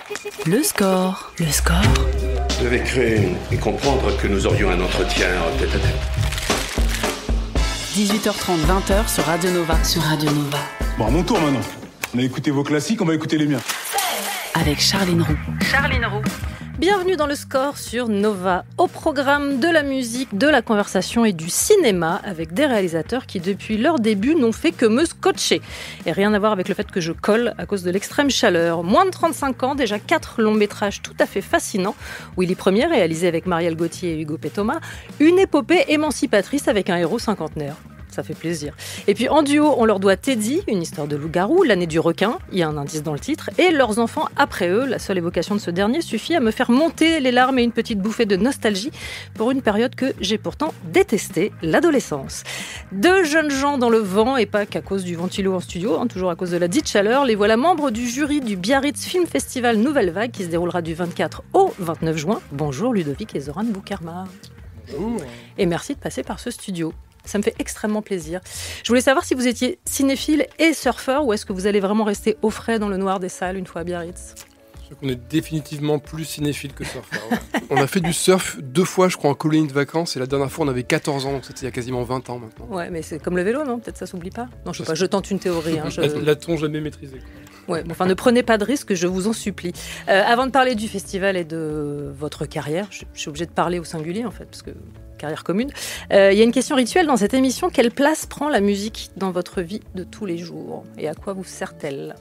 Le score. Le score. Je devais créer et comprendre que nous aurions un entretien tête-à-tête. 18h30, 20h sur Radio Nova. Sur Radio Nova. Bon, à mon tour maintenant. On a écouté vos classiques, on va écouter les miens. Avec Charline Roux. Bienvenue dans le score sur Nova. Au programme de la musique, de la conversation et du cinéma, avec des réalisateurs qui, depuis leur début, n'ont fait que me scotcher. Et rien à voir avec le fait que je colle à cause de l'extrême chaleur. Moins de 35 ans, déjà 4 longs métrages tout à fait fascinants. Willy Ier, réalisé avec Marielle Gauthier et Hugo Pétoma. Une épopée émancipatrice avec un héros cinquantenaire. Ça fait plaisir. Et puis en duo, on leur doit Teddy, une histoire de loup-garou, l'année du requin, il y a un indice dans le titre, et leurs enfants après eux. La seule évocation de ce dernier suffit à me faire monter les larmes et une petite bouffée de nostalgie pour une période que j'ai pourtant détestée, l'adolescence. Deux jeunes gens dans le vent, et pas qu'à cause du ventilo en studio, toujours à cause de la dite chaleur, les voilà membres du jury du Biarritz Film Festival Nouvelle Vague qui se déroulera du 24 au 29 juin. Bonjour Ludovic et Zoran Boukarma. Bonjour. Et merci de passer par ce studio. Ça me fait extrêmement plaisir. Je voulais savoir si vous étiez cinéphile et surfeur ou est-ce que vous allez vraiment rester au frais dans le noir des salles une fois à Biarritz ? Je crois qu'on est définitivement plus cinéphile que surfeur. Ouais. On a fait du surf 2 fois, je crois, en colonie de vacances. Et la dernière fois, on avait 14 ans, donc c'était il y a quasiment 20 ans maintenant. Ouais, mais c'est comme le vélo, non ? Peut-être ça s'oublie pas ? Non, je sais pas, je tente une théorie. L'a-t-on jamais maîtrisé ? Ouais, enfin, ne prenez pas de risques, je vous en supplie. Avant de parler du festival et de votre carrière, je suis obligée de parler au singulier, en fait, parce que carrière commune. Il y a une question rituelle dans cette émission. Quelle place prend la musique dans votre vie de tous les jours ? Et à quoi vous sert-elle ?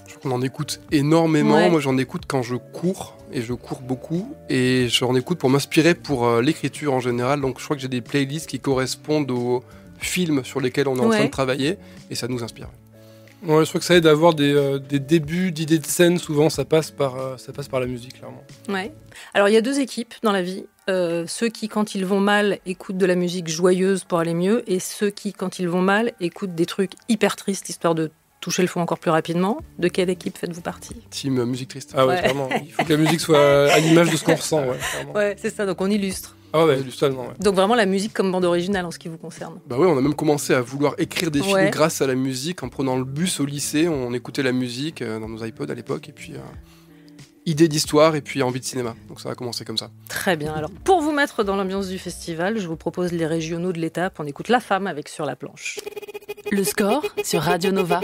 Je crois qu'on en écoute énormément. Ouais. Moi, j'en écoute quand je cours, et je cours beaucoup. Et j'en écoute pour m'inspirer pour l'écriture en général. Donc, je crois que j'ai des playlists qui correspondent aux films sur lesquels on est en train de travailler. Et ça nous inspire. Ouais, je crois que ça aide à avoir des débuts d'idées de scène. Souvent, ça passe par la musique, clairement. Ouais. Alors, il y a 2 équipes dans la vie. Ceux qui, quand ils vont mal, écoutent de la musique joyeuse pour aller mieux, et ceux qui, quand ils vont mal, écoutent des trucs hyper tristes, histoire de toucher le fond encore plus rapidement. De quelle équipe faites-vous partie ? Team musique triste. Ah ouais, clairement. Il faut que la musique soit à l'image de ce qu'on ressent. Ouais, clairement. Ouais, c'est ça, donc on illustre. Ah ouais, totalement. Ouais. Donc vraiment la musique comme bande originale en ce qui vous concerne. Bah ouais, on a même commencé à vouloir écrire des films grâce à la musique. En prenant le bus au lycée, on écoutait la musique dans nos iPods à l'époque, et puis idée d'histoire et puis envie de cinéma. Donc ça a commencé comme ça. Très bien. Alors pour vous mettre dans l'ambiance du festival, je vous propose les régionaux de l'étape. On écoute La Femme avec Sur la planche. Le score sur Radio Nova.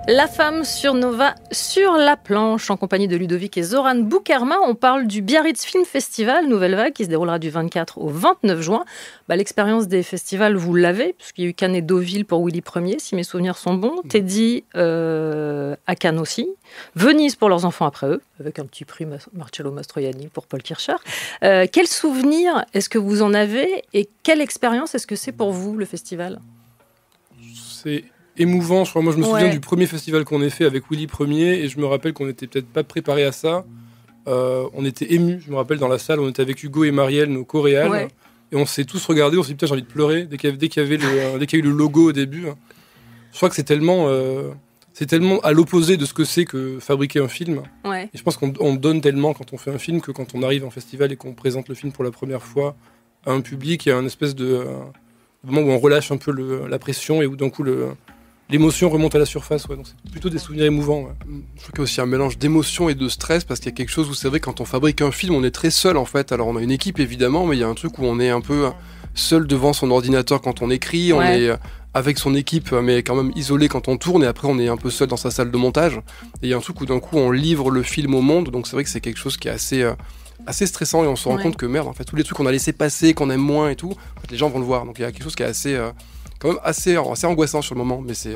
La Femme sur Nova, sur la planche, en compagnie de Ludovic et Zoran Boukarma. On parle du Biarritz Film Festival Nouvelle Vague qui se déroulera du 24 au 29 juin. L'expérience des festivals, vous l'avez, puisqu'il y a eu Cannes et Deauville pour Willy Ier, si mes souvenirs sont bons. Teddy à Cannes aussi. Venise pour leurs enfants après eux, avec un petit prix Marcello Mastroianni pour Paul Kircher. Quel souvenir est-ce que vous en avez et quelle expérience est-ce que c'est pour vous, le festival ? C'est émouvant. Moi, je me souviens du premier festival qu'on ait fait avec Willy Ier, et je me rappelle qu'on n'était peut-être pas préparé à ça. On était émus. Je me rappelle dans la salle, on était avec Hugo et Marielle, nos co-réals, et on s'est tous regardés. On s'est dit putain, j'ai envie de pleurer dès qu'il y a eu le logo au début. Je crois que c'est tellement à l'opposé de ce que c'est que fabriquer un film. Ouais. Et je pense qu'on donne tellement quand on fait un film que quand on arrive en festival et qu'on présente le film pour la première fois à un public, il y a un espèce de moment où on relâche un peu la pression et où d'un coup l'émotion remonte à la surface. Ouais. Donc c'est plutôt des souvenirs émouvants. Ouais. Je trouve qu'il y a aussi un mélange d'émotion et de stress, parce qu'il y a quelque chose où c'est vrai, quand on fabrique un film, on est très seul en fait. Alors on a une équipe évidemment, mais il y a un truc où on est un peu seul devant son ordinateur quand on écrit. On est avec son équipe, mais quand même isolé quand on tourne, et après on est un peu seul dans sa salle de montage. Et il y a un truc où d'un coup on livre le film au monde. Donc c'est vrai que c'est quelque chose qui est assez stressant, et on se rend compte que merde, en fait, tous les trucs qu'on a laissé passer, qu'on aime moins et tout, en fait, les gens vont le voir. Donc il y a quelque chose qui est quand même assez angoissant sur le moment, mais c'est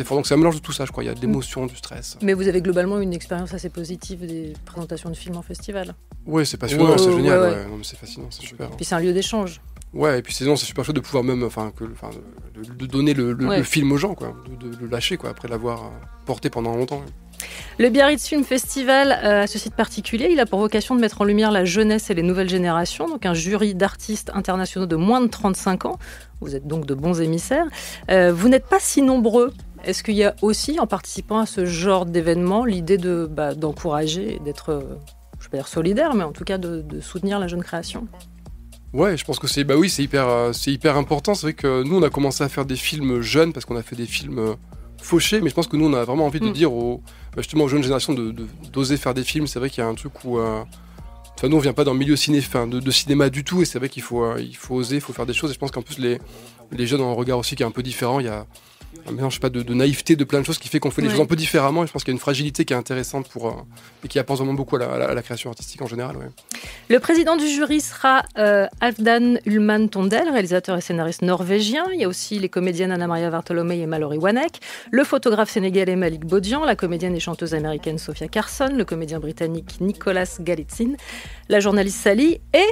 fort. Donc c'est un mélange de tout ça, je crois. Il y a de l'émotion, du stress. Mais vous avez globalement une expérience assez positive des présentations de films en festival. Ouais, c'est passionnant, c'est génial. Ouais. Non, mais c'est fascinant, c'est super. Puis c'est un lieu d'échange. Ouais, et puis c'est super chouette de pouvoir même, de donner le film aux gens, quoi, de le lâcher, quoi, après l'avoir porté pendant longtemps. Ouais. Le Biarritz Film Festival a ce site particulier. Il a pour vocation de mettre en lumière la jeunesse et les nouvelles générations. Donc un jury d'artistes internationaux de moins de 35 ans. Vous êtes donc de bons émissaires. Vous n'êtes pas si nombreux. Est-ce qu'il y a aussi, en participant à ce genre d'événement, l'idée d'encourager et d'être, je ne vais pas dire solidaire, mais en tout cas de soutenir la jeune création ? Ouais, je pense que c'est hyper important. C'est vrai que nous, on a commencé à faire des films jeunes parce qu'on a fait des films fauché, mais je pense que nous, on a vraiment envie de dire justement aux jeunes générations d'oser faire des films. C'est vrai qu'il y a un truc où... nous, on vient pas d'un milieu de cinéma du tout, et c'est vrai qu'il faut oser, il faut faire des choses. Et je pense qu'en plus, les jeunes ont un regard aussi qui est un peu différent. Il y a un mélange de naïveté, de plein de choses qui fait qu'on fait les choses un peu différemment. Et je pense qu'il y a une fragilité qui est intéressante et qui apporte vraiment beaucoup à la création artistique en général. Ouais. Le président du jury sera Halfdan Ullman Tondel, réalisateur et scénariste norvégien. Il y a aussi les comédiennes Anna-Maria Bartolomei et Mallory Wanek, le photographe sénégalais Malik Bodian, la comédienne et chanteuse américaine Sophia Carson, le comédien britannique Nicolas Galitzine, la journaliste Sally et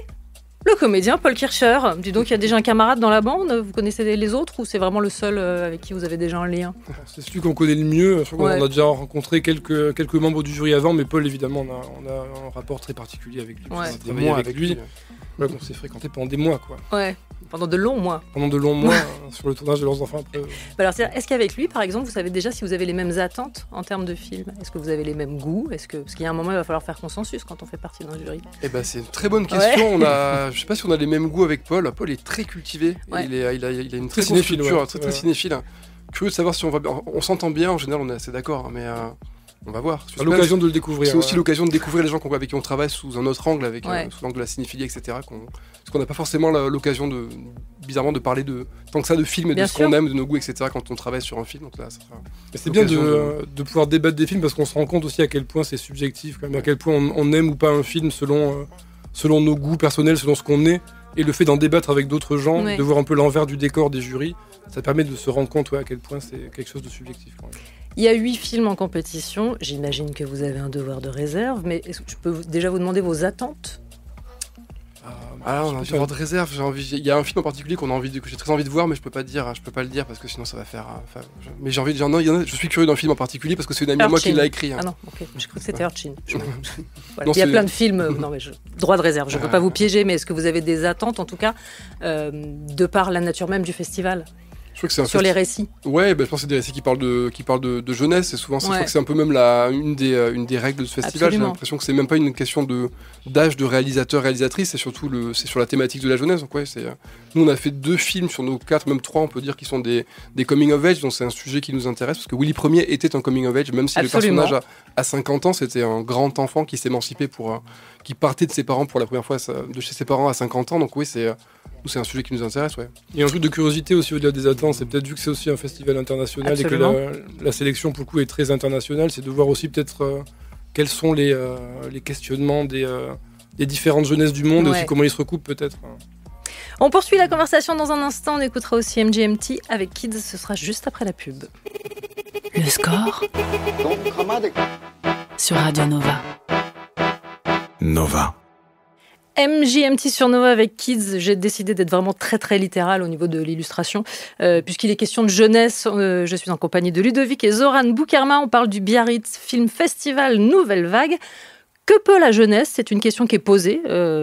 le comédien Paul Kircher. Dis donc, il y a déjà un camarade dans la bande. Vous connaissez les autres ou c'est vraiment le seul avec qui vous avez déjà un lien? C'est celui qu'on connaît le mieux. Je crois qu'on a déjà rencontré quelques membres du jury avant, mais Paul, évidemment, on a un rapport très particulier avec lui. Ouais. Des mois avec lui. On s'est fréquenté pendant des mois. Quoi. Ouais. Pendant de longs mois. Pendant de longs mois sur le tournage de Leurs enfants après. Alors, est-ce qu'avec lui, par exemple, vous savez déjà si vous avez les mêmes attentes en termes de film? Est-ce que vous avez les mêmes goûts? Parce qu'il y a un moment, il va falloir faire consensus quand on fait partie d'un jury. C'est une très bonne question. Je sais pas si on a les mêmes goûts avec Paul. Paul est très cultivé. Ouais. Il a une très grosse culture, très cinéphile. Curieux de savoir si on s'entend bien. En général, on est assez d'accord, mais on va voir. C'est l'occasion de le découvrir. C'est aussi l'occasion de découvrir les gens avec qui on travaille sous un autre angle, sous l'angle de la cinéphilie, etc. Parce qu'on n'a pas forcément l'occasion bizarrement de parler tant que ça de films et de ce qu'on aime, de nos goûts, etc. quand on travaille sur un film. Donc là, c'est bien de pouvoir débattre des films parce qu'on se rend compte aussi à quel point c'est subjectif, quand même, à quel point on aime ou pas un film selon nos goûts personnels, selon ce qu'on est. Et le fait d'en débattre avec d'autres gens, de voir un peu l'envers du décor des jurys, ça permet de se rendre compte à quel point c'est quelque chose de subjectif. Quand même. Il y a 8 films en compétition. J'imagine que vous avez un devoir de réserve, mais est-ce que je peux déjà vous demander vos attentes? On a un devoir de réserve. Il y a un film en particulier que j'ai très envie de voir, mais je peux pas le dire parce que sinon ça va faire. Mais je suis curieux d'un film en particulier parce que c'est une amie à moi qui l'a écrit. Hein. Ah non, ok. J'ai cru que c'était Urchin. Il y a plein de films. Non, mais droit de réserve. Je ne peux pas vous piéger, mais est-ce que vous avez des attentes, en tout cas, de par la nature même du festival? Je crois que sur les récits. Ouais, je pense que c'est des récits qui parlent de jeunesse et souvent je crois que c'est un peu même une des règles de ce festival. Absolument. J'ai l'impression que c'est même pas une question d'âge de réalisateur, réalisatrice, c'est surtout c'est sur la thématique de la jeunesse. Donc nous on a fait 2 films sur nos 4, même 3 on peut dire qui sont des coming of age, donc c'est un sujet qui nous intéresse parce que Willy Ier était un coming of age, même si Absolument. Le personnage à 50 ans c'était un grand enfant qui s'émancipait qui partait de ses parents pour la première fois de chez ses parents à 50 ans. Donc c'est un sujet qui nous intéresse, ouais. Il y a un truc de curiosité aussi au-delà des attentes, c'est peut-être vu que c'est aussi un festival international. Absolument. Et que la sélection pour le coup est très internationale, c'est de voir aussi peut-être quels sont les questionnements des différentes jeunesses du monde et aussi comment ils se recoupent peut-être. On poursuit la conversation dans un instant, on écoutera aussi MGMT avec Kids, ce sera juste après la pub. Le score sur Radio Nova. Nova. MGMT sur Nova avec Kids, j'ai décidé d'être vraiment très très littéral au niveau de l'illustration, puisqu'il est question de jeunesse. Je suis en compagnie de Ludovic et Zoran Boukerma, on parle du Biarritz Film Festival Nouvelle Vague. Que peut la jeunesse? C'est une question qui est posée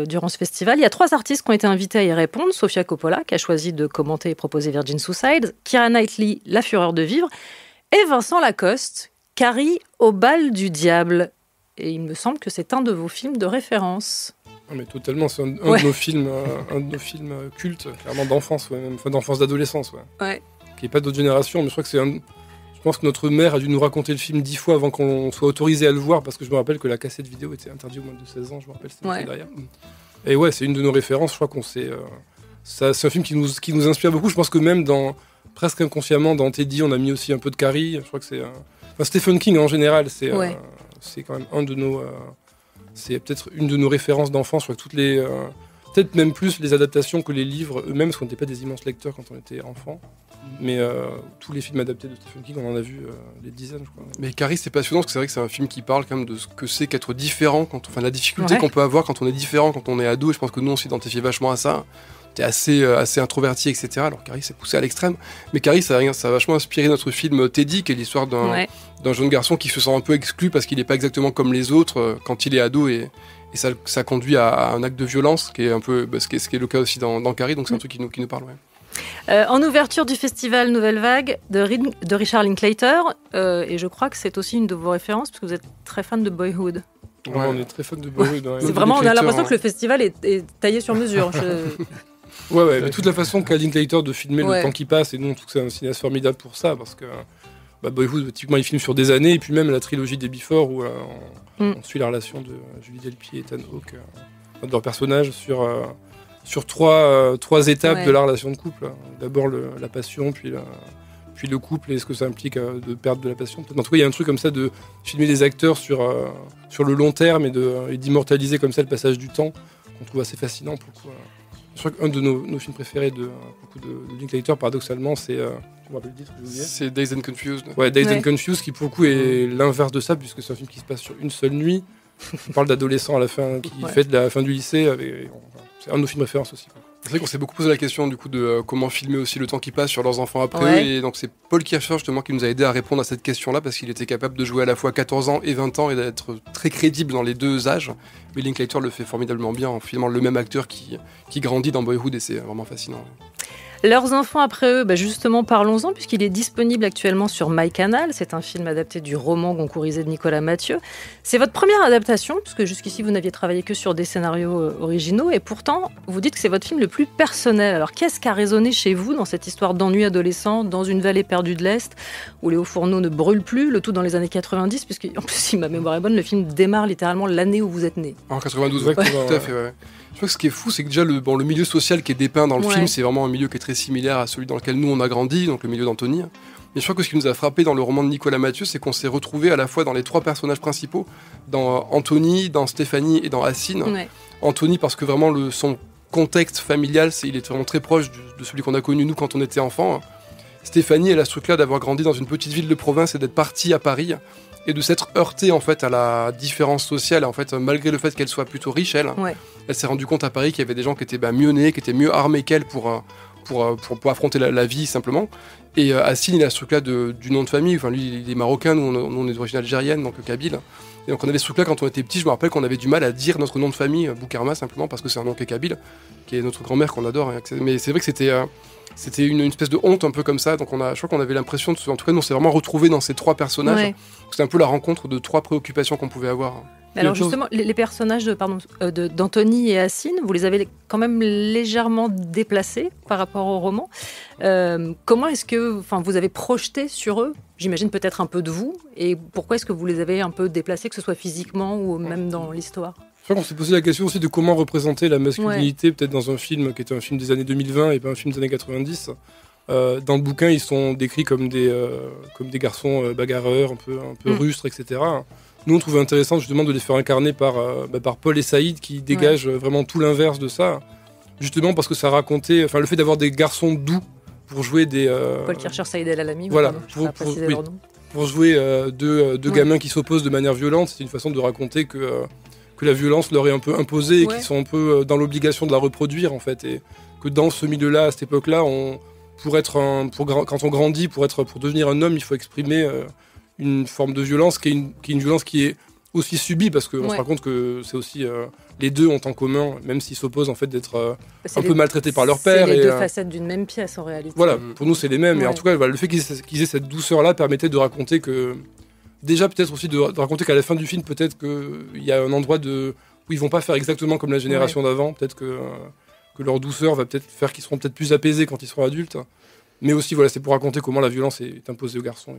durant ce festival. Il y a 3 artistes qui ont été invités à y répondre. Sofia Coppola, qui a choisi de commenter et proposer Virgin Suicide, Keira Knightley, La Fureur de vivre, et Vincent Lacoste, Carrie au bal du diable. Et il me semble que c'est un de vos films de référence. Non mais totalement, c'est un de nos films cultes, clairement d'enfance, même d'enfance, d'adolescence, qui n'est pas d'autre génération, mais je crois que je pense que notre mère a dû nous raconter le film 10 fois avant qu'on soit autorisé à le voir, parce que je me rappelle que la cassette vidéo était interdite au moins de 16 ans, je me rappelle, c'était derrière. Et c'est une de nos références, je crois qu'on c'est un film qui nous inspire beaucoup. Je pense que même presque inconsciemment dans Teddy, on a mis aussi un peu de Carrie. Je crois que c'est Stephen King en général, c'est quand même un de nos c'est peut-être une de nos références d'enfance. Je crois que peut-être même plus les adaptations que les livres eux-mêmes, parce qu'on n'était pas des immenses lecteurs quand on était enfant. Mais tous les films adaptés de Stephen King, on en a vu des dizaines, je crois. Mais Carrie, c'est passionnant, parce que c'est vrai que c'est un film qui parle quand même de ce que c'est qu'être différent, la difficulté qu'on peut avoir quand on est différent, quand on est ado. Et je pense que nous, on s'identifie vachement à ça. T'es assez introverti, etc. Alors Carrie s'est poussé à l'extrême. Mais Carrie, ça a vachement inspiré notre film Teddy, qui est l'histoire d'un jeune garçon qui se sent un peu exclu parce qu'il n'est pas exactement comme les autres quand il est ado. Et ça conduit à un acte de violence, qui est un peu ce qui est le cas aussi dans Carrie. Donc c'est un truc qui nous parle, en ouverture du festival Nouvelle Vague de Richard Linklater, et je crois que c'est aussi une de vos références, parce que vous êtes très fan de Boyhood. On est très fan de Boyhood. C'est vraiment, on a l'impression que le festival est taillé sur mesure. Mais toute la façon qu'a Linklater de filmer le temps qui passe, et nous on trouve que c'est un cinéaste formidable pour ça, parce que Boyhood, typiquement, il filme sur des années, et puis même la trilogie des Before, où on suit la relation de Julie Delpy et Ethan Hawke, de leur personnage, sur trois étapes de la relation de couple. D'abord la passion, puis le couple, et ce que ça implique de perdre de la passion. En tout cas, il y a un truc comme ça de filmer des acteurs sur le long terme et d'immortaliser comme ça le passage du temps, qu'on trouve assez fascinant. Je crois qu'un de nos films préférés de Linklater, paradoxalement, c'est... je me rappelle le titre, j'ai oublié. C'est Dazed and Confused. Ouais, Dazed and Confused, qui pour le coup est l'inverse de ça, puisque c'est un film qui se passe sur une seule nuit. On parle d'adolescents à la fin, qui fêtent la fin du lycée. C'est un de nos films références aussi. C'est vrai qu'on s'est beaucoup posé la question du coup de comment filmer aussi le temps qui passe sur leurs enfants après eux. Et donc c'est Paul Kircher justement qui nous a aidé à répondre à cette question-là, parce qu'il était capable de jouer à la fois 14 ans et 20 ans et d'être très crédible dans les deux âges. Mais Linklater le fait formidablement bien en filmant le même acteur qui grandit dans Boyhood, et c'est vraiment fascinant. Leurs enfants après eux, justement parlons-en, puisqu'il est disponible actuellement sur MyCanal. C'est un film adapté du roman Goncourisé de Nicolas Mathieu. C'est votre première adaptation, puisque jusqu'ici vous n'aviez travaillé que sur des scénarios originaux, et pourtant vous dites que c'est votre film le plus personnel. Alors qu'est-ce qui a résonné chez vous dans cette histoire d'ennui adolescent dans une vallée perdue de l'Est, où les hauts fourneaux ne brûlent plus, le tout dans les années 90, puisqu'en plus si ma mémoire est bonne, le film démarre littéralement l'année où vous êtes né. En 92, tout à fait, ouais. Je crois que ce qui est fou, c'est que déjà le milieu social qui est dépeint dans le film, c'est vraiment un milieu qui est très similaire à celui dans lequel nous on a grandi, donc le milieu d'Anthony. Mais je crois que ce qui nous a frappé dans le roman de Nicolas Mathieu, c'est qu'on s'est retrouvé à la fois dans les trois personnages principaux, dans Anthony, dans Stéphanie et dans Hassine. Ouais. Anthony parce que vraiment son contexte familial, il est vraiment très proche de celui qu'on a connu nous quand on était enfant. Stéphanie, elle a ce truc-là d'avoir grandi dans une petite ville de province et d'être partie à Paris, et de s'être heurtée en fait à la différence sociale, en fait, malgré le fait qu'elle soit plutôt riche, elle s'est rendue compte à Paris qu'il y avait des gens qui étaient mieux nés, qui étaient mieux armés qu'elle pour affronter la vie simplement. Et Hassine, il a ce truc-là du nom de famille. Enfin, lui, il est marocain, nous on est d'origine algérienne, donc kabyle. Et donc on avait ce truc-là quand on était petit. Je me rappelle qu'on avait du mal à dire notre nom de famille, Boukarma, simplement parce que c'est un nom qui est kabyle, qui est notre grand-mère qu'on adore. Mais c'est vrai que c'était une espèce de honte un peu comme ça. Donc je crois qu'on avait l'impression, en tout cas, nous on s'est vraiment retrouvés dans ces trois personnages. Ouais. C'était un peu la rencontre de trois préoccupations qu'on pouvait avoir. Alors justement, les personnages d'Anthony et Hassine, vous les avez quand même légèrement déplacés par rapport au roman. Comment est-ce que vous avez projeté sur eux, j'imagine peut-être un peu de vous, et pourquoi est-ce que vous les avez un peu déplacés, que ce soit physiquement ou même dans l'histoire ? Je crois qu'on s'est posé la question aussi de comment représenter la masculinité, peut-être dans un film qui était un film des années 2020 et pas un film des années 90. Dans le bouquin, ils sont décrits comme des garçons bagarreurs, un peu rustres, etc. Nous, on trouvait intéressant justement de les faire incarner par Paul et Saïd, qui dégagent vraiment tout l'inverse de ça, justement parce que ça racontait, le fait d'avoir des garçons doux pour jouer des... Paul Kircher, Saïd El Alami, voilà, pour jouer deux gamins qui s'opposent de manière violente, c'est une façon de raconter que la violence leur est un peu imposée et qu'ils sont un peu dans l'obligation de la reproduire, en fait, et que dans ce milieu-là, à cette époque-là, quand on grandit, pour devenir un homme, il faut exprimer une forme de violence qui est une violence qui est aussi subie, parce qu'on se rend compte que c'est aussi les deux ont en commun, même s'ils s'opposent en fait d'être un peu maltraités par leur père. C'est les deux facettes d'une même pièce en réalité. Voilà, pour nous c'est les mêmes. Et en tout cas, le fait qu'ils aient cette douceur-là permettait de raconter que déjà peut-être aussi de raconter qu'à la fin du film, peut-être qu'il y a un endroit où ils vont pas faire exactement comme la génération d'avant. Peut-être que leur douceur va peut-être faire qu'ils seront peut-être plus apaisés quand ils seront adultes. Mais aussi, c'est pour raconter comment la violence est imposée aux garçons.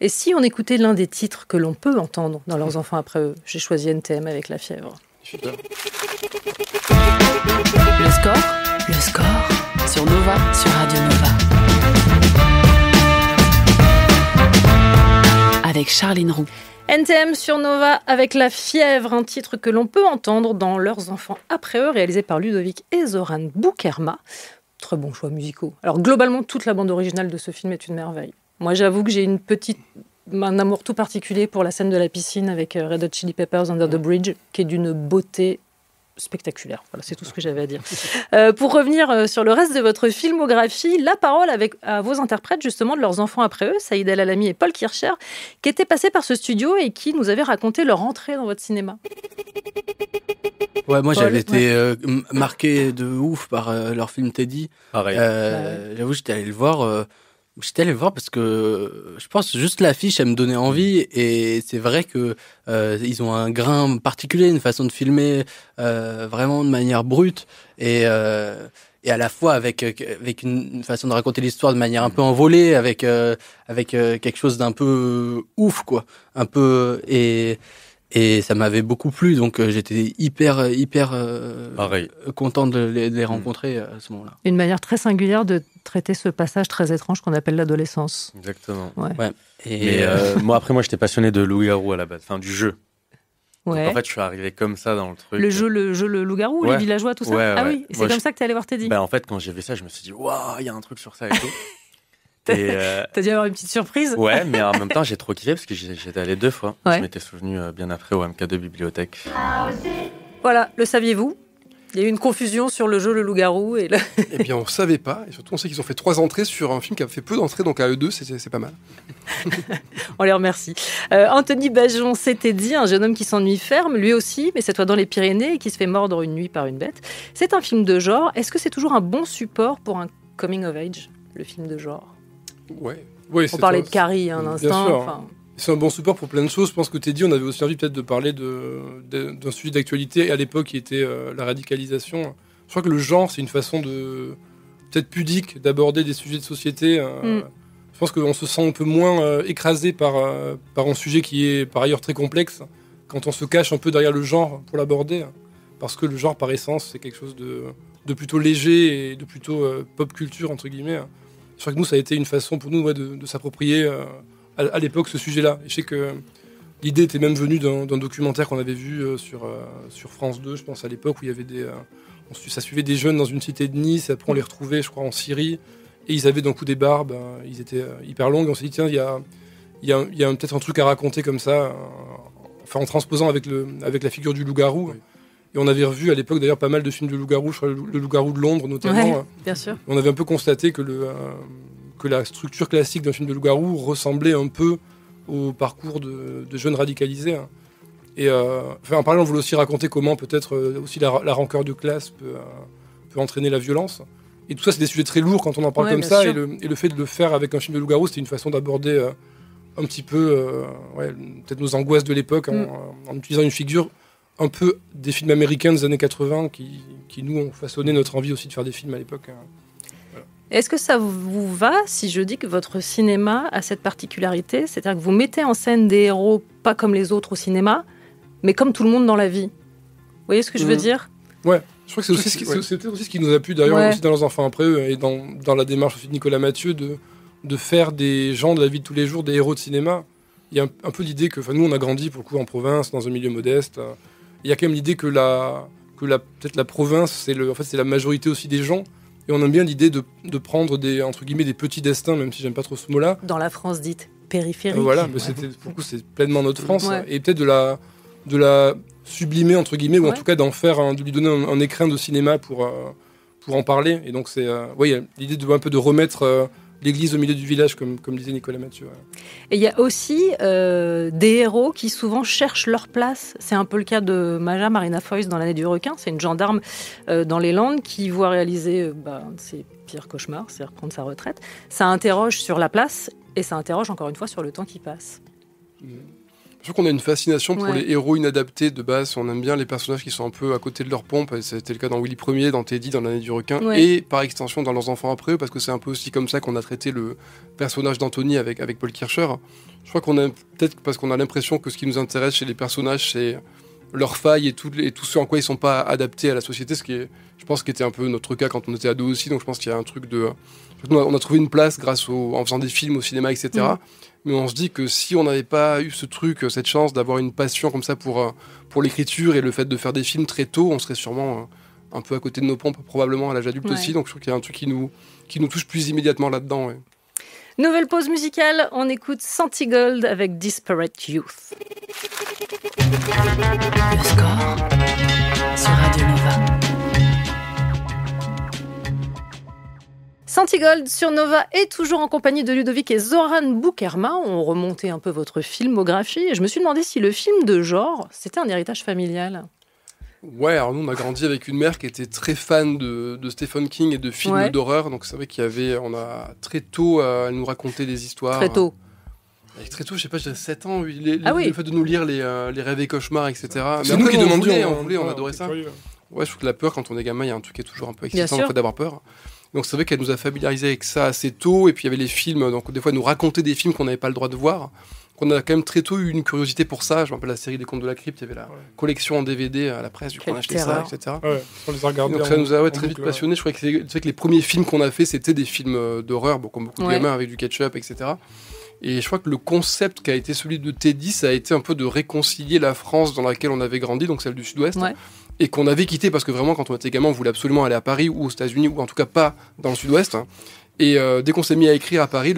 Et si on écoutait l'un des titres que l'on peut entendre dans Leurs enfants après eux, j'ai choisi NTM avec La fièvre. Super. Le score sur Nova, sur Radio Nova. Avec Charline Roux. NTM sur Nova avec La fièvre, un titre que l'on peut entendre dans Leurs enfants après eux, réalisé par Ludovic et Zoran Boukerma. Très bons choix musicaux. Alors globalement, toute la bande originale de ce film est une merveille. Moi, j'avoue que j'ai un amour tout particulier pour la scène de la piscine avec Red Hot Chili Peppers Under the Bridge, qui est d'une beauté spectaculaire. Voilà, c'est tout ce que j'avais à dire. Pour revenir sur le reste de votre filmographie, la parole à vos interprètes justement de Leurs enfants après eux, Saïd El Alami et Paul Kircher, qui étaient passés par ce studio et qui nous avaient raconté leur entrée dans votre cinéma. Ouais, moi j'avais été marqué de ouf par leur film Teddy. Pareil. J'avoue, j'étais allé le voir. Parce que je pense juste l'affiche, elle me donnait envie, et c'est vrai que ils ont un grain particulier, une façon de filmer vraiment de manière brute, et et à la fois avec une façon de raconter l'histoire de manière un peu envolée, avec quelque chose d'un peu ouf, quoi, un peu, et ça m'avait beaucoup plu, donc j'étais hyper content de les rencontrer à ce moment-là. Une manière très singulière de traiter ce passage très étrange qu'on appelle l'adolescence. Exactement. Ouais. Et moi, j'étais passionné de loup-garou à la base, du jeu. Ouais. Donc, en fait, je suis arrivé comme ça dans le truc. Le jeu le loup-garou, les villageois, tout ça. Ouais, ah ouais. oui, c'est comme ça que t'es allé voir Teddy. En fait, quand j'ai vu ça, je me suis dit, waouh, il y a un truc sur ça et tout. T'as dû avoir une petite surprise. Ouais, mais en même temps, j'ai trop kiffé parce que j'étais allé 2 fois. Ouais. Je m'étais souvenu bien après au MK2 Bibliothèque. Voilà, le saviez-vous ? Il y a eu une confusion sur le jeu le loup-garou. Eh bien, on savait pas. Et surtout, on sait qu'ils ont fait 3 entrées sur un film qui a fait peu d'entrées, donc à eux deux, c'est pas mal. On les remercie. Anthony Bajon, c'était dit, un jeune homme qui s'ennuie ferme, lui aussi, mais cette fois dans les Pyrénées, et qui se fait mordre une nuit par une bête. C'est un film de genre. Est-ce que c'est toujours un bon support pour un coming of age, le film de genre ? Ouais. On parlait de Carrie un instant. C'est un bon support pour plein de choses. Je pense que Teddy, on avait aussi envie peut-être de parler d'un sujet d'actualité à l'époque qui était la radicalisation. Je crois que le genre, c'est une façon peut-être pudique d'aborder des sujets de société. Je pense qu'on se sent un peu moins écrasé par un sujet qui est par ailleurs très complexe quand on se cache un peu derrière le genre pour l'aborder. Parce que le genre, par essence, c'est quelque chose de plutôt léger et de plutôt pop culture, entre guillemets. Je crois que nous, ça a été une façon pour nous de s'approprier à l'époque ce sujet-là. Et je sais que l'idée était même venue d'un documentaire qu'on avait vu sur France 2, je pense, à l'époque, où il y avait ça suivait des jeunes dans une cité de Nice, et après on les retrouvait, je crois, en Syrie, et ils avaient d'un coup des barbes, ils étaient hyper longues, et on s'est dit, tiens, il y a peut-être un truc à raconter comme ça, en transposant avec la figure du loup-garou. Oui. Et on avait revu à l'époque d'ailleurs pas mal de films de loup-garou, je crois le loup-garou de Londres notamment. Ouais, bien sûr. On avait un peu constaté que la structure classique d'un film de loup-garou ressemblait un peu au parcours de jeunes radicalisés. Et en parallèle, on voulait aussi raconter comment peut-être aussi la rancœur de classe peut entraîner la violence. Et tout ça, c'est des sujets très lourds quand on en parle comme ça. Et le fait de le faire avec un film de loup-garou, c'était une façon d'aborder un petit peu peut-être nos angoisses de l'époque en utilisant une figure un peu des films américains des années 80 qui nous ont façonné notre envie aussi de faire des films à l'époque. Voilà. Est-ce que ça vous va si je dis que votre cinéma a cette particularité, c'est-à-dire que vous mettez en scène des héros pas comme les autres au cinéma, mais comme tout le monde dans la vie ? Vous voyez ce que je veux dire ? Ouais, je crois que c'est aussi ce qui nous a plu d'ailleurs aussi dans Les Enfants après eux et dans la démarche aussi de Nicolas Mathieu de faire des gens de la vie de tous les jours des héros de cinéma. Il y a un peu l'idée que nous on a grandi pour le coup en province, dans un milieu modeste. Il y a quand même l'idée que peut-être la province, c'est la majorité aussi des gens. Et on aime bien l'idée de prendre des petits destins, même si j'aime pas trop ce mot-là. Dans la France dite périphérique. Voilà, mais pour le coup, c'est pleinement notre France. Ouais. Et peut-être de la sublimer, entre guillemets, ou en tout cas de lui donner un écrin de cinéma pour en parler. Et donc, il y a l'idée un peu de remettre l'église au milieu du village, comme disait Nicolas Mathieu. Ouais. Et il y a aussi des héros qui souvent cherchent leur place. C'est un peu le cas de Maja Marina Foïs dans L'année du requin. C'est une gendarme dans les Landes qui voit réaliser un de ses pires cauchemars, c'est-à-dire prendre sa retraite. Ça interroge sur la place et ça interroge encore une fois sur le temps qui passe. Je trouve qu'on a une fascination pour les héros inadaptés de base. On aime bien les personnages qui sont un peu à côté de leur pompe. C'était le cas dans Willy Ier, dans Teddy, dans L'année du requin, et par extension dans Leurs enfants après eux, parce que c'est un peu aussi comme ça qu'on a traité le personnage d'Anthony avec Paul Kircher. Je crois qu'on a peut-être parce qu'on a l'impression que ce qui nous intéresse chez les personnages, c'est leurs failles et tout ce en quoi ils sont pas adaptés à la société, ce qui est, je pense, qui était un peu notre cas quand on était ado aussi. Donc je pense qu'il y a un truc on a trouvé une place en faisant des films au cinéma, etc. Mais on se dit que si on n'avait pas eu cette chance d'avoir une passion comme ça pour l'écriture et le fait de faire des films très tôt, on serait sûrement un peu à côté de nos pompes, probablement à l'âge adulte aussi. Donc je trouve qu'il y a un truc qui nous touche plus immédiatement là-dedans. Ouais. Nouvelle pause musicale, on écoute Santigold avec Disparate Youth. Le score sur Radio Nova. Santigold sur Nova est toujours en compagnie de Ludovic et Zoran Boukerma. On remontait un peu votre filmographie et je me suis demandé si le film de genre, c'était un héritage familial. Ouais, alors nous on a grandi avec une mère qui était très fan de Stephen King et de films d'horreur, donc c'est vrai on a très tôt à nous raconter des histoires. Très tôt. Très tôt, je sais pas, j'ai 7 ans, le fait de nous lire les rêves et cauchemars, etc. C'est nous qui demandions, on adorait ça. Ouais, je trouve que la peur, quand on est gamin, il y a un truc qui est toujours un peu excitant, le fait d'avoir peur. Donc c'est vrai qu'elle nous a familiarisé avec ça assez tôt, et puis il y avait les films, donc des fois elle nous racontait des films qu'on n'avait pas le droit de voir. On a quand même très tôt eu une curiosité pour ça. Je me rappelle la série des Contes de la Crypte, il y avait la collection en DVD à la presse, du coup on achetait ça, etc. Ouais, on les a regardés. Donc ça nous a très vite passionnés. Je crois que c'est vrai que les premiers films qu'on a fait, c'était des films d'horreur, comme beaucoup de gamins avec du ketchup, etc. Et je crois que le concept qui a été celui de Teddy, ça a été un peu de réconcilier la France dans laquelle on avait grandi, donc celle du Sud-Ouest, et qu'on avait quitté parce que vraiment, quand on était gamin, on voulait absolument aller à Paris ou aux États-Unis, ou en tout cas pas dans le Sud-Ouest. Et dès qu'on s'est mis à écrire à Paris,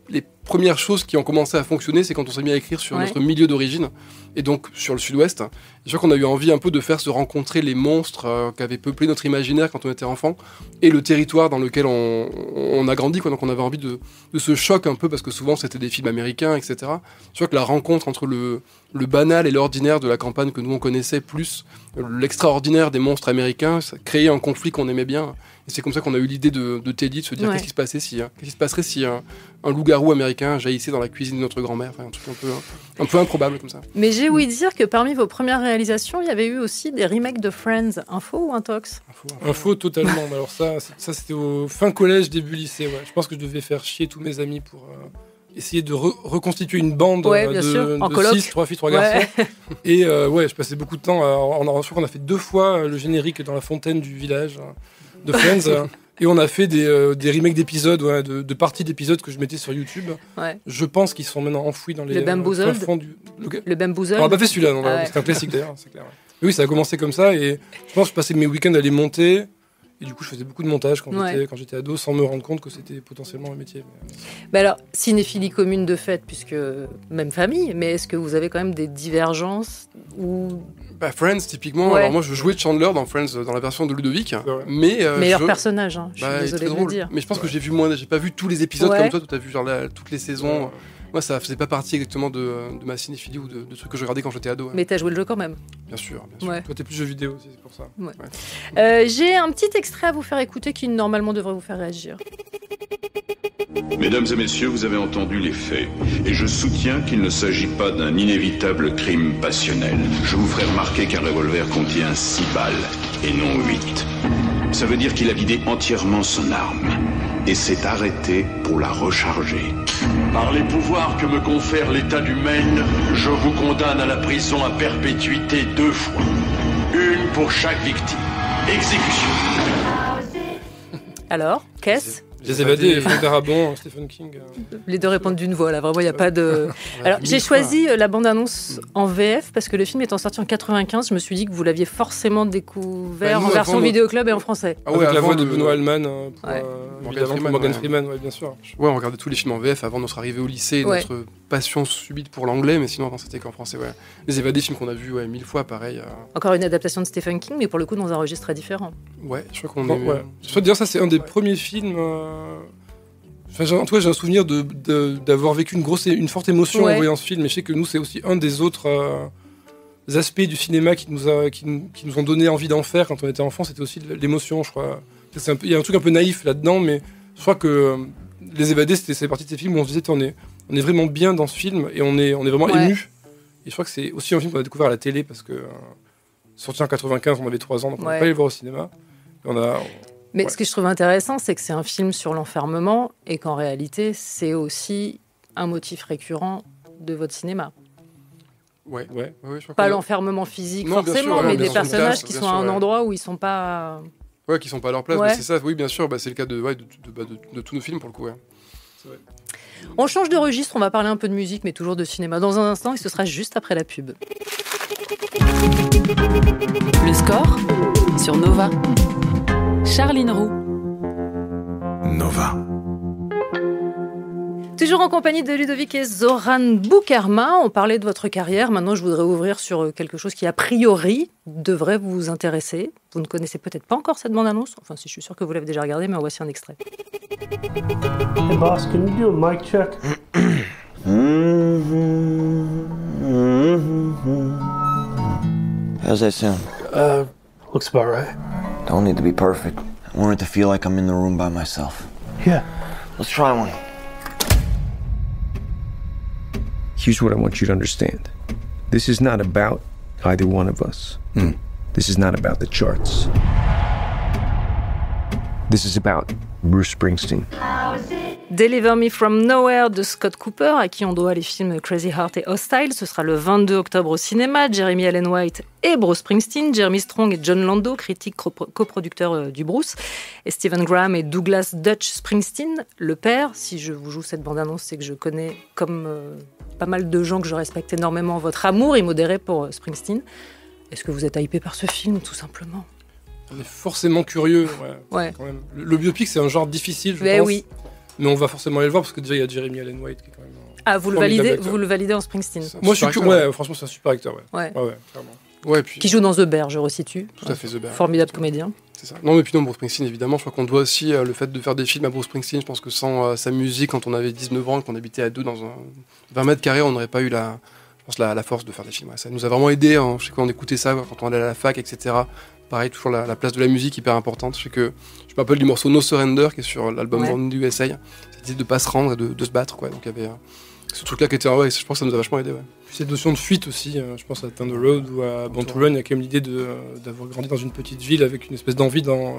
les premières choses qui ont commencé à fonctionner, c'est quand on s'est mis à écrire sur notre milieu d'origine, et donc sur le Sud-Ouest. Je crois qu'on a eu envie un peu de faire se rencontrer les monstres qu'avaient peuplé notre imaginaire quand on était enfant, et le territoire dans lequel on a grandi, quoi. Donc on avait envie de ce choc un peu, parce que souvent c'était des films américains, etc. Je crois que la rencontre entre le banal et l'ordinaire de la campagne que nous on connaissait, plus l'extraordinaire des monstres américains, ça créait un conflit qu'on aimait bien. Et c'est comme ça qu'on a eu l'idée de Teddy, de se dire qu'est-ce qui se passerait si un loup-garou américain jaillissait dans la cuisine de notre grand-mère, enfin, un truc un peu improbable comme ça. Mais j'ai ouï dire que parmi vos premières réalisations, il y avait eu aussi des remakes de Friends. Info ou intox ? Info totalement. Alors ça c'était au fin collège, début lycée. Ouais. Je pense que je devais faire chier tous mes amis pour essayer de reconstituer une bande de 6, 3 filles, 3 garçons. Et je passais beaucoup de temps. Je crois qu'on a fait 2 fois le générique dans la fontaine du village de Friends. Et on a fait des remakes d'épisodes, de parties d'épisodes que je mettais sur YouTube. Ouais. Je pense qu'ils sont maintenant enfouis dans les... Le Bamboozled. Le Bamboozled. On n'a pas fait celui-là, non, c'est un classique d'ailleurs, c'est clair. Oui, ça a commencé comme ça, et je pense que je passais mes week-ends à les monter, et du coup je faisais beaucoup de montage quand j'étais ado, sans me rendre compte que c'était potentiellement un métier. Alors, cinéphilie commune de fait, puisque même famille, mais est-ce que vous avez quand même des divergences ou... Friends, typiquement. Alors moi, je jouais Chandler dans Friends, dans la version de Ludovic. Mais meilleur personnage, je suis désolé de le dire. Mais je pense que j'ai pas vu tous les épisodes comme toi. Tu as vu toutes les saisons. Moi, ça faisait pas partie exactement de ma cinéphilie ou de trucs que je regardais quand j'étais ado. Mais t'as joué le jeu quand même. Bien sûr. Toi, t'es plus jeux vidéo aussi, c'est pour ça. J'ai un petit extrait à vous faire écouter qui normalement devrait vous faire réagir. Mesdames et messieurs, vous avez entendu les faits. Et je soutiens qu'il ne s'agit pas d'un inévitable crime passionnel. Je vous ferai remarquer qu'un revolver contient 6 balles et non 8. Ça veut dire qu'il a vidé entièrement son arme et s'est arrêté pour la recharger. Par les pouvoirs que me confère l'État du Maine, je vous condamne à la prison à perpétuité 2 fois. Une pour chaque victime. Exécution. Alors, qu'est-ce ? Les évadés, Frank Darabont, Stephen King. Les deux répondent d'une voix, là, vraiment, il n'y a pas de... Alors, j'ai choisi la bande-annonce en VF, parce que le film étant sorti en 95, je me suis dit que vous l'aviez forcément découvert en version vidéoclub et en français. Avec la voix de Benoît Alman pour Morgan Freeman, bien sûr. Ouais, on regardait tous les films en VF avant notre arrivée au lycée, notre passion subite pour l'anglais, mais sinon, avant, c'était qu'en français, Les évadés, films qu'on a vus 1000 fois, pareil. Encore une adaptation de Stephen King, mais pour le coup, dans un registre très différent. Ouais, je crois qu'on est... Je crois dire ça, c'est un des premiers films... en tout cas, j'ai un souvenir d'avoir vécu une forte émotion en voyant ce film. Et je sais que nous, c'est aussi un des autres aspects du cinéma qui nous ont donné envie d'en faire quand on était enfant. C'était aussi l'émotion, je crois. Il y a un truc un peu naïf là-dedans, mais je crois que Les Évadés, c'est partie de ces films où on se disait on est vraiment bien dans ce film et on est vraiment ému. Et je crois que c'est aussi un film qu'on a découvert à la télé parce que sorti en 95, on avait 3 ans, donc on n'a pas allé le voir au cinéma. Mais ce que je trouve intéressant, c'est que c'est un film sur l'enfermement et qu'en réalité, c'est aussi un motif récurrent de votre cinéma. Ouais, pas l'enfermement physique forcément, mais des personnages qui sont à un endroit où ils sont pas... Ouais, qui sont pas à leur place, mais c'est ça, oui, bien sûr, c'est le cas de tous nos films pour le coup. C'est vrai. On change de registre, on va parler un peu de musique, mais toujours de cinéma dans un instant, et ce sera juste après la pub. Le score sur Nova. Charline Roux. Nova. Toujours en compagnie de Ludovic et Zoran Boukerma. On parlait de votre carrière. Maintenant, je voudrais ouvrir sur quelque chose qui, a priori, devrait vous intéresser. Vous ne connaissez peut-être pas encore cette bande-annonce. Enfin, si je suis sûr que vous l'avez déjà regardée, mais voici un extrait. Hey boss, can you do a mic check? How's that sound? Looks about right. Don't need to be perfect. I want it to feel like I'm in the room by myself. Yeah. Let's try one. Here's what I want you to understand. This is not about either one of us. This is not about the charts. This is about Bruce Springsteen. Deliver Me From Nowhere de Scott Cooper, à qui on doit les films Crazy Heart et Hostile. Ce sera le 22 octobre au cinéma. Jeremy Allen White et Bruce Springsteen, Jeremy Strong et John Lando, critiques coproducteurs du Bruce, et Stephen Graham et Douglas Dutch Springsteen, le père. Si je vous joue cette bande-annonce, c'est que je connais, comme pas mal de gens que je respecte énormément, votre amour immodéré pour Springsteen. Est-ce que vous êtes hypé par ce film, tout simplement ? On est forcément curieux. Ouais. Quand même. Le biopic, c'est un genre difficile, je pense. Oui. Mais on va forcément aller le voir parce que déjà, il y a Jeremy Allen White qui est quand même. Vous le validez en Springsteen. Moi, je suis curieux. Franchement, c'est un super acteur. Ouais, clairement. Ouais, puis... Qui joue dans The Bear, je resitue. Tout à fait, The Bear. Formidable comédien. C'est ça. Non, mais puis non, Bruce Springsteen, évidemment. Je crois qu'on doit aussi le fait de faire des films à Bruce Springsteen. Je pense que sans sa musique, quand on avait 19 ans et qu'on habitait à deux dans un 20 mètres carrés, on n'aurait pas eu la force de faire des films. Ouais, ça nous a vraiment aidé. Hein. Je sais qu'on écoutait ça quand on allait à la fac, etc. Pareil, toujours la place de la musique hyper importante. Je sais que je me rappelle du morceau No Surrender qui est sur l'album Born in the USA. Cette idée de pas se rendre et de se battre, quoi. Donc il y avait ce truc-là qui était, je pense que ça nous a vachement aidé. Ouais. Puis cette notion de fuite aussi, je pense à Thunder Road ou à Born to Run, il y a quand même l'idée d'avoir grandi dans une petite ville avec une espèce d'envie d'en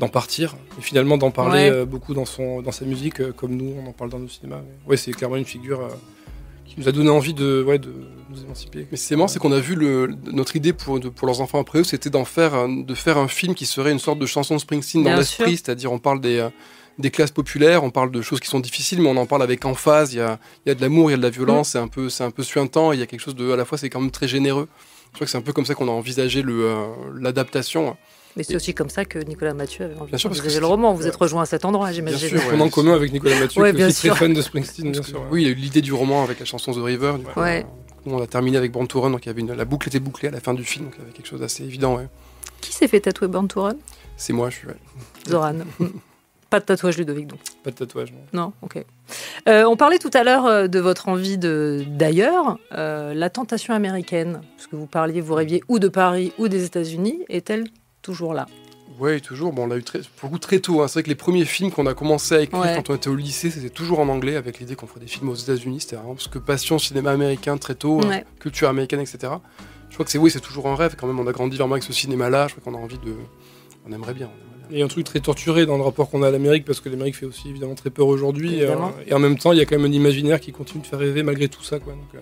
partir et finalement d'en parler beaucoup dans sa musique, comme nous on en parle dans nos cinémas. Ouais, c'est clairement une figure qui nous a donné envie de nous émanciper. Mais c'est marrant, c'est qu'on a vu notre idée pour leurs enfants après eux, c'était de faire un film qui serait une sorte de chanson de Springsteen dans l'esprit, c'est-à-dire on parle des classes populaires, on parle de choses qui sont difficiles, mais on en parle avec emphase, il y a de l'amour, il y a de la violence, c'est un peu suintant, et il y a quelque chose à la fois c'est quand même très généreux. Je crois que c'est un peu comme ça qu'on a envisagé l'adaptation. Mais c'est aussi comme ça que Nicolas Mathieu avait envie d'envisager le roman. Vous êtes rejoint à cet endroit, j'imagine. Bien sûr, on en commun avec Nicolas Mathieu, qui est aussi très fan de Springsteen, bien sûr. Oui, il y a eu l'idée du roman avec la chanson The River. On a terminé avec Born to Run, donc la boucle était bouclée à la fin du film, donc il y avait quelque chose d'assez évident. Ouais. Qui s'est fait tatouer Born to Run ? C'est moi, je suis. Zoran. Pas de tatouage, Ludovic, donc. Pas de tatouage, non. Non, ok. On parlait tout à l'heure de votre envie d'ailleurs. La tentation américaine, parce que vous rêviez ou de Paris ou des États-Unis, est-elle toujours là ? Oui, toujours. Bon, on l'a eu très tôt. Hein. C'est vrai que les premiers films qu'on a commencé à écrire quand on était au lycée, c'était toujours en anglais, avec l'idée qu'on ferait des films aux États-Unis. C'était vraiment parce que passion cinéma américain très tôt, culture américaine, etc. Je crois que c'est toujours un rêve. Quand même, on a grandi vraiment avec ce cinéma-là. Je crois qu'on a envie de. On aimerait bien. Il y a un truc très torturé dans le rapport qu'on a à l'Amérique, parce que l'Amérique fait aussi évidemment très peur aujourd'hui. Et en même temps, il y a quand même un imaginaire qui continue de faire rêver malgré tout ça, quoi. Donc,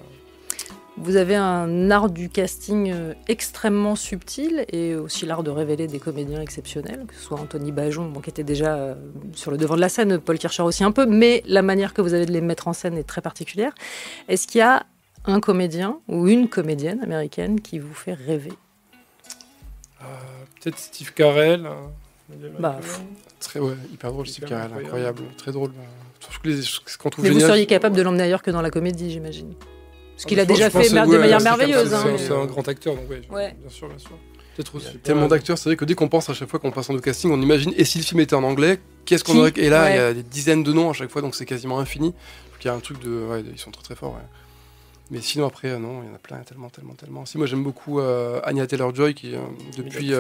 Vous avez un art du casting extrêmement subtil et aussi l'art de révéler des comédiens exceptionnels, que ce soit Anthony Bajon, qui était déjà sur le devant de la scène, Paul Kircher aussi un peu, mais la manière que vous avez de les mettre en scène est très particulière. Est-ce qu'il y a un comédien ou une comédienne américaine qui vous fait rêver ? Peut-être Steve Carell. Hyper drôle, Steve Carell, incroyable, très drôle. Mais vous seriez capable de l'emmener ailleurs que dans la comédie, j'imagine. Ce qu'il a déjà fait de manière merveilleuse. C'est un grand acteur, donc bien sûr. Peut-être aussi. Tellement d'acteurs, c'est vrai que dès qu'on pense à chaque fois qu'on passe en casting, on imagine, et si le film était en anglais, qu'est-ce qu'on aurait. Et là, il y a des dizaines de noms à chaque fois, donc c'est quasiment infini. Donc il y a un truc de. Ils sont très très forts. Ouais. Mais sinon, après, non, il y en a plein, tellement. Si, moi j'aime beaucoup Anya Taylor-Joy, qui depuis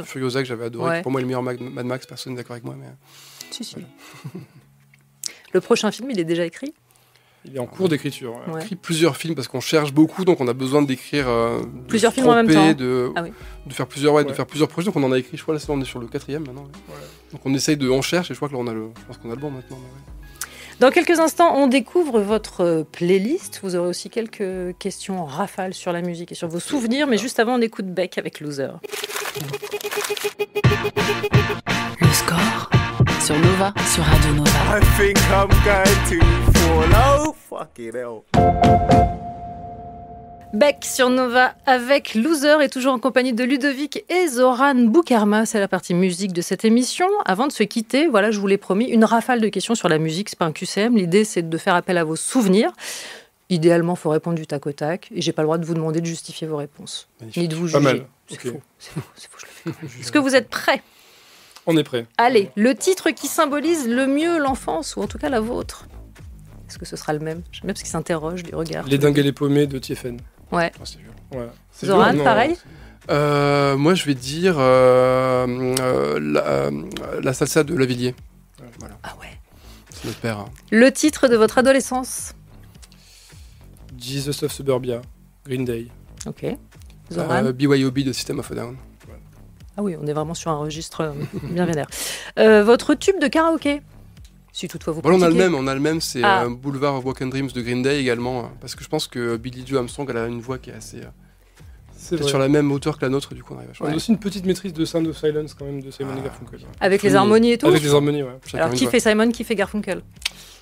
Furiosa, que j'avais adoré, qui pour moi est le meilleur Mad Max, personne n'est d'accord avec moi. Mais... Si. Le prochain film, il est déjà écrit ? Il est en cours d'écriture. On écrit plusieurs films parce qu'on cherche beaucoup, donc on a besoin d'écrire plusieurs films en même temps. De faire plusieurs projets. Donc on en a écrit, je crois, là on est sur le 4e maintenant. Donc on essaye on cherche et je crois que là je pense qu'on a le bon maintenant. Dans quelques instants, on découvre votre playlist. Vous aurez aussi quelques questions en rafale sur la musique et sur vos souvenirs, mais juste avant, on écoute Beck avec Loser. Le score sur Nova, sur Radio Nova. I think I'm going to fall. Oh, fucking hell. Beck sur Nova avec Loser et toujours en compagnie de Ludovic et Zoran Boukarma. C'est la partie musique de cette émission. Avant de se quitter, voilà, je vous l'ai promis, une rafale de questions sur la musique. C'est pas un QCM. L'idée, c'est de faire appel à vos souvenirs. Idéalement, il faut répondre du tac au tac. Et j'ai pas le droit de vous demander de justifier vos réponses. Magnifique. Ni de vous pas juger. Mal. C'est okay. faux, je le fais. Est-ce que vous êtes prêts ? On est prêts. Allez, le titre qui symbolise le mieux l'enfance, ou en tout cas la vôtre. Est-ce que ce sera le même ? J'aime bien parce qu'il s'interroge du regard. Les dingues et les paumés de Tiefen. Ouais. Oh, c'est violent. Ouais. Zoran, pareil ? Moi, je vais dire la salsa de Lavilliers. Voilà. Ah ouais. C'est notre père. Hein. Le titre de votre adolescence ? Jesus of Suburbia, Green Day. Ok. Zoran BYOB de System of a Down. Ah oui, on est vraiment sur un registre bien vénère. Votre tube de karaoké, si toutefois vous pratiquez. On a le même, c'est Boulevard of Broken Dreams de Green Day également, parce que je pense que Billie Joe Armstrong, elle a une voix qui est assez... sur la même hauteur que la nôtre, du coup on arrive à... On a aussi une petite maîtrise de Sound of Silence quand même de Simon et Garfunkel. Avec les harmonies et tout. Avec les harmonies, ouais. Alors qui fait Simon, qui fait Garfunkel?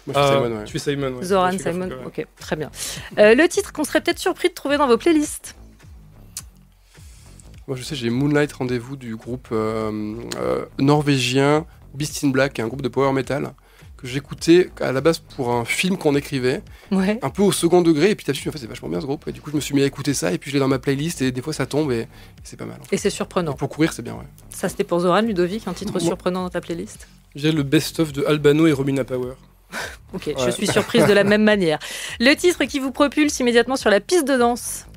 Moi je fais Simon, ouais. Tu fais Simon, ouais. Zoran, Simon, ok, très bien. Le titre qu'on serait peut-être surpris de trouver dans vos playlists? Moi je sais, j'ai Moonlight Rendez-vous du groupe norvégien Beast in Black, qui est un groupe de power metal que j'écoutais à la base pour un film qu'on écrivait, un peu au second degré, et puis t'as vu, en fait c'est vachement bien ce groupe, et du coup je me suis mis à écouter ça, et puis je l'ai dans ma playlist, et des fois ça tombe, et c'est pas mal. En fait. Et c'est surprenant. Et pour courir c'est bien, ouais. Ça c'était pour Zoran, Ludovic, un titre surprenant dans ta playlist? J'ai le best-of de Albano et Romina Power. Ok, ouais. Je suis surprise de la même manière. Le titre qui vous propulse immédiatement sur la piste de danse?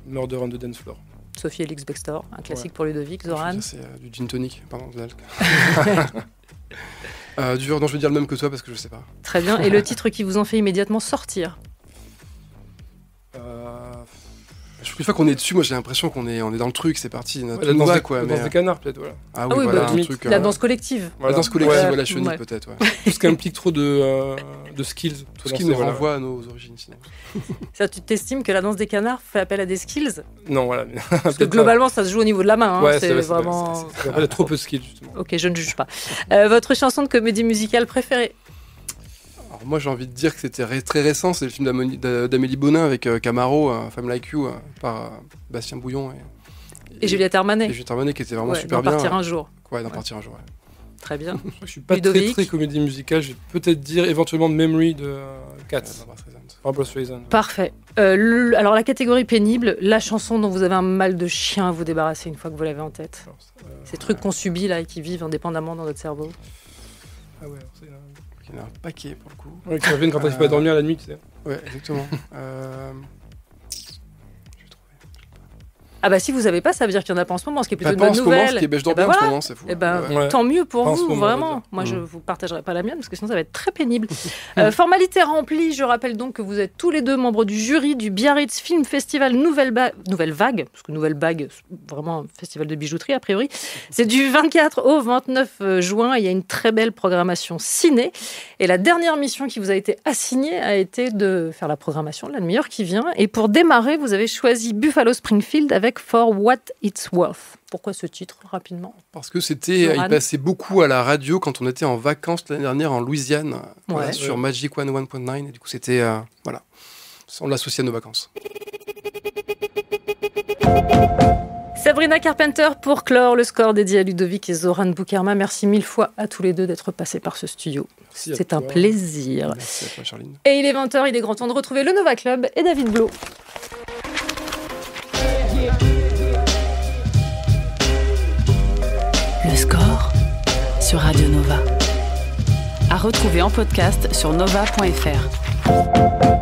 Murder on the Dance Floor. Sophie Elix Bextor, un classique pour Ludovic. Zoran? C'est du gin tonic, pardon, de l'alcool. Non, je vais dire le même que toi parce que je sais pas. Très bien. Et le titre qui vous en fait immédiatement sortir? Une fois qu'on est dessus, moi j'ai l'impression qu'on est dans le truc, c'est parti. La danse des canards, peut-être, voilà. Ah oui, voilà, un truc. La danse collective. Voilà. La danse collective, la chenille, peut-être. Ouais. Tout ce qui implique trop de skills. Tout ce qui nous renvoie à nos origines, sinon. Ça, tu t'estimes que la danse des canards fait appel à des skills? Non, voilà. Parce que globalement, ça se joue au niveau de la main. Hein. Ouais, c'est vraiment. Il y a trop peu de skills, justement. Ok, je ne juge pas. Votre chanson de comédie musicale préférée? Alors moi j'ai envie de dire que c'était très récent, c'est le film d'Amélie Bonin avec Camaro, Femme Like You, par Bastien Bouillon et Juliette Armanet. Et Juliette Armanet qui était vraiment super bien. D'en partir un jour. Ouais, d'en partir un jour, ouais. Très bien. Je suis pas très comédie musicale, je vais peut-être dire éventuellement Memory de Cats. Barbra Streisand. Parfait. Alors la catégorie pénible, la chanson dont vous avez un mal de chien à vous débarrasser une fois que vous l'avez en tête. Ces trucs qu'on subit là et qui vivent indépendamment dans notre cerveau. Ah ouais, c'est il y en a un paquet pour le coup. Ouais, qui reviennent quand t'arrives pas à dormir la nuit, tu sais. Ouais, exactement. Ah bah si vous avez pas, ça veut dire qu'il y en a pas en ce moment, ce qui est plutôt une bonne nouvelle. Je dors bien en ce moment, c'est fou. Et tant mieux pour vous, vraiment. Moi, je vous partagerai pas la mienne parce que sinon ça va être très pénible. Formalité remplie, je rappelle donc que vous êtes tous les deux membres du jury du Biarritz Film Festival Nouvelle Vague, parce que Nouvelle Vague, vraiment un festival de bijouterie a priori. C'est du 24 au 29 juin. Il y a une très belle programmation ciné. Et la dernière mission qui vous a été assignée a été de faire la programmation de la demi-heure qui vient. Et pour démarrer, vous avez choisi Buffalo Springfield avec For What It's Worth. Pourquoi ce titre, rapidement? Parce que il passait beaucoup à la radio quand on était en vacances l'année dernière en Louisiane, sur Magic 101.9, et du coup c'était, voilà, on l'associe à nos vacances. Sabrina Carpenter pour clore le score dédié à Ludovic et Zoran Boukerma. Merci mille fois à tous les deux d'être passés par ce studio. C'est un plaisir. Merci à toi, Charline. Et il est 20h, il est grand temps de retrouver le Nova Club et David Blo. Le score sur Radio Nova. À retrouver en podcast sur nova.fr.